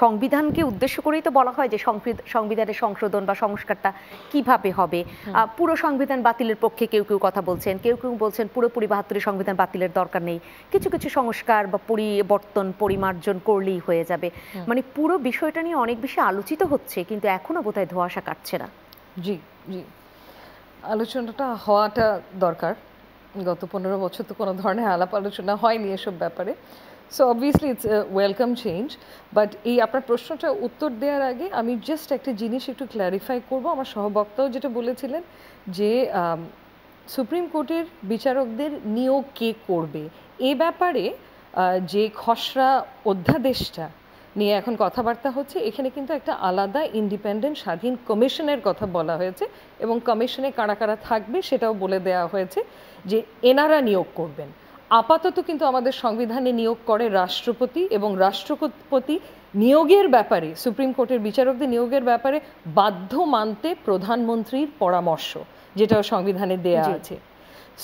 সংবিধানকে উদ্দেশ্য করেই তো বলা হয় যে সংবিধানের সংশোধন বা সংস্কারটা কিভাবে হবে। পুরো সংবিধান বাতিলের পক্ষে কেউ কেউ কথা বলছেন, কেউ কেউ বলছেন পুরোপুরি ৭২ সংবিধান বাতিলের দরকার নেই, কিছু কিছু সংস্কার বা পরিবর্তন পরিমার্জন করলেই হয়ে যাবে। মানে পুরো বিষয়টা নিয়ে অনেক বেশি আলোচিত হচ্ছে, কিন্তু এখনো বোধহয় ধোঁয়াশা কাটছে না। জি জি, আলোচনাটা হওয়াটা দরকার। গত 15 বছর তো কোনো ধরনের আলাপ আলোচনা হয়নি এসব ব্যাপারে। So obviously it's welcome change. But এই আপনার প্রশ্নটা উত্তর দেওয়ার আগে আমি জাস্ট একটা জিনিস একটু ক্ল্যারিফাই করব। আমার সহবক্তাও যেটা বলেছিলেন যে সুপ্রিম কোর্টের বিচারকদের নিয়োগ কে করবে, এ ব্যাপারে যে খসড়া অধ্যাদেশটা নিয়ে এখন কথাবার্তা হচ্ছে, এখানে কিন্তু একটা আলাদা ইন্ডিপেন্ডেন্ট স্বাধীন কমিশনের কথা বলা হয়েছে এবং কমিশনে কারা কারা থাকবে সেটাও বলে দেওয়া হয়েছে যে এনারা নিয়োগ করবেন। আপাতত কিন্তু আমাদের সংবিধানে নিয়োগ করে রাষ্ট্রপতি, এবং রাষ্ট্রপতি নিয়োগের ব্যাপারে, সুপ্রিম কোর্টের বিচারকদের নিয়োগের ব্যাপারে বাধ্য মানতে প্রধানমন্ত্রীর পরামর্শ, যেটা সংবিধানে দেয়া আছে।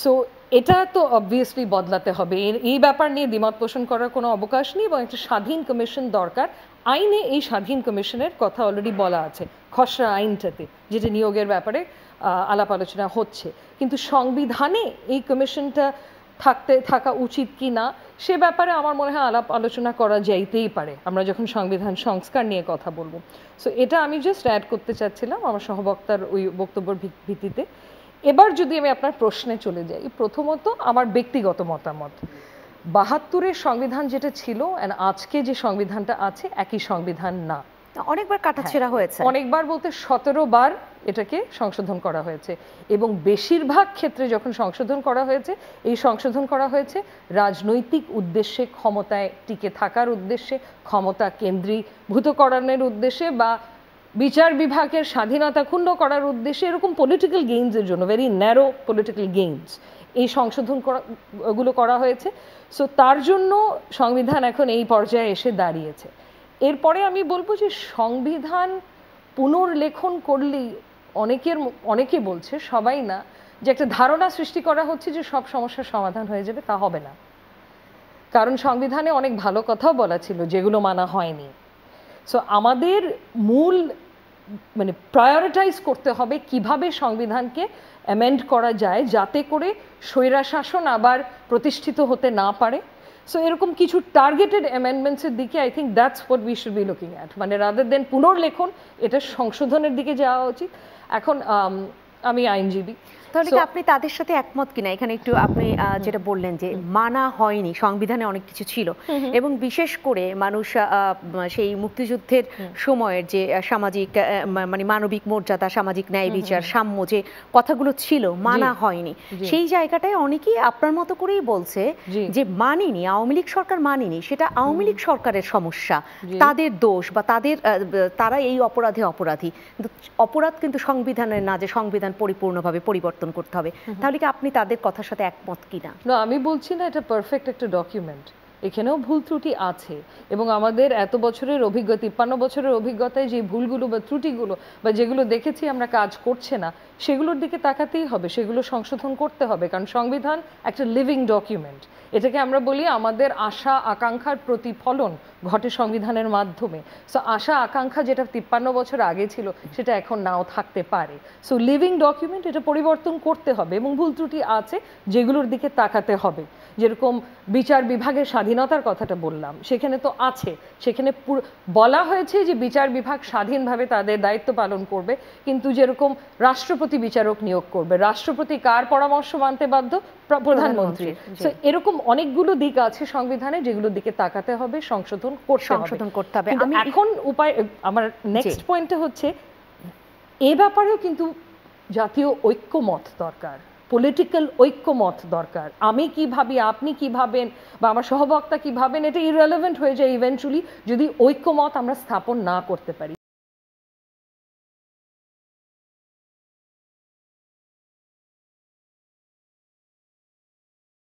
সো এটা তো অবভিয়াসলি বদলাতে হবে, এই ব্যাপার নিয়ে দ্বিমত পোষণ করার কোনো অবকাশ নেই, এবং একটা স্বাধীন কমিশন দরকার। আইনে এই স্বাধীন কমিশনের কথা অলরেডি বলা আছে খসড়া আইনটাতে, যেটা নিয়োগের ব্যাপারে আলাপ আলোচনা হচ্ছে। কিন্তু সংবিধানে এই কমিশনটা থাকা উচিত কি না সে ব্যাপারে আমার মনে হয় আলাপ আলোচনা করা যাইতেই পারে আমরা যখন সংবিধান সংস্কার নিয়ে কথা বলবো। সো এটা আমি জাস্ট অ্যাড করতে চাচ্ছিলাম আমার সহবক্তার ওই বক্তব্যের ভিত্তিতে। এবার যদি আমি আপনার প্রশ্নে চলে যাই, প্রথমত আমার ব্যক্তিগত মতামত, ৭২-এর সংবিধান যেটা ছিল আর আজকে যে সংবিধানটা আছে একই সংবিধান না। অনেকবার কাটাছেঁড়া হয়েছে, অনেকবার বলতে ১৭ বার এটাকে সংশোধন করা হয়েছে, এবং বেশিরভাগ ক্ষেত্রে যখন সংশোধন করা হয়েছে, এই সংশোধন করা হয়েছে রাজনৈতিক উদ্দেশ্যে, ক্ষমতায় টিকে থাকার উদ্দেশ্যে, ক্ষমতা কেন্দ্রীভূতকরণের উদ্দেশ্যে, বা বিচার বিভাগের স্বাধীনতা ক্ষুণ্ণ করার উদ্দেশ্যে, এরকম পলিটিক্যাল গেইনসের জন্য, ভেরি ন্যারো পলিটিক্যাল গেইনস, এই সংশোধন গুলো করা হয়েছে। সো তার জন্য সংবিধান এখন এই পর্যায়ে এসে দাঁড়িয়েছে। এরপরে আমি বলবো যে সংবিধান পুনর্লেখন করলেই অনেকে বলছে, সবাই না, যে একটা ধারণা সৃষ্টি করা হচ্ছে যে সব সমস্যার সমাধান হয়ে যাবে, তা হবে না। কারণ সংবিধানে অনেক ভালো কথাও বলা ছিল যেগুলো মানা হয়নি। সো আমাদের মূল মানে প্রায়োরিটাইজ করতে হবে কিভাবে সংবিধানকে অ্যামেন্ড করা যায় যাতে করে স্বৈরাশাসন আবার প্রতিষ্ঠিত হতে না পারে। সো এরকম কিছু টার্গেটেড অ্যামেন্ডমেন্টসের দিকে I think that's what we should be looking at, মানে রাদার দেন পুনর্লেখন, এটা সংশোধনের দিকে যাওয়া উচিত। এখন আমি আইনজীবী, তাহলে কি আপনি তাদের সাথে একমত কিনা? এখানে একটু আপনি যেটা বললেন যে মানা হয়নি, সংবিধানে অনেক কিছু ছিল, এবং বিশেষ করে মানুষ সেই মুক্তিযুদ্ধের সময়ের যে সামাজিক মানে মানবিক মর্যাদা, সামাজিক ন্যায় বিচার, সাম্য যে কথাগুলো ছিল মানা হয়নি, সেই জায়গাটায় অনেকেই আপনার মতো করেই বলছে যে মানিনি, আওয়ামী লীগ সরকার মানিনি, সেটা আওয়ামী লীগ সরকারের সমস্যা, তাদের দোষ, বা তারা এই অপরাধে অপরাধী। কিন্তু অপরাধ কিন্তু সংবিধানের না, যে সংবিধান পরিপূর্ণভাবে পরিবর্তন করতে হবে। তাহলে কি আপনি তাদের কথার সাথে একমত কিনা? না, আমি বলছি না এটা পারফেক্ট একটা ডকুমেন্ট, এখানেও ভুল ত্রুটি আছে, এবং আমাদের এত বছরের অভিজ্ঞতা, ৫৩ বছরের অভিজ্ঞতায় যে ভুলগুলো বা ত্রুটিগুলো বা যেগুলো দেখেছি আমরা কাজ করছে না, সেগুলোর দিকে তাকাতেই হবে, সেগুলো সংশোধন করতে হবে। কারণ সংবিধান একটা লিভিং ডকুমেন্ট, এটাকে আমরা বলি আমাদের আশা আকাঙ্ক্ষার প্রতিফলন ঘটে সংবিধানের মাধ্যমে। সো আশা আকাঙ্ক্ষা যেটা ৫৩ বছর আগে ছিল সেটা এখন নাও থাকতে পারে। সো লিভিং ডকুমেন্ট, এটা পরিবর্তন করতে হবে, এবং ভুল ত্রুটি আছে যেগুলোর দিকে তাকাতে হবে। যেরকম বিচার বিভাগের স্বাধীনতার কথাটা বললাম, সেখানে তো আছে, সেখানে বলা হয়েছে যে বিচার বিভাগ স্বাধীনভাবে তাদের দায়িত্ব পালন করবে, কিন্তু যেরকম রাষ্ট্রপতি বিচারক নিয়োগ করবে, রাষ্ট্রপতি কার পরামর্শ মানতে বাধ্য? প্রধানমন্ত্রী। এরকম অনেকগুলো দিক আছে সংবিধানে যেগুলোর দিকে তাকাতে হবে, সংশোধন করতে হবে। এখন উপায়, আমার নেক্সট পয়েন্টটা হচ্ছে এ ব্যাপারেও কিন্তু জাতীয় ঐক্যমত দরকার, পলিটিক্যাল ঐক্যমত দরকার। আমি কি ভাবি, আপনি কি ভাবেন, বা আমার সহবক্তা কি ভাবেন, এটা ইররেলেভেন্ট হয়ে যায় ইভেন্চুয়ালি যদি ঐক্যমত আমরা স্থাপন না করতে পারি।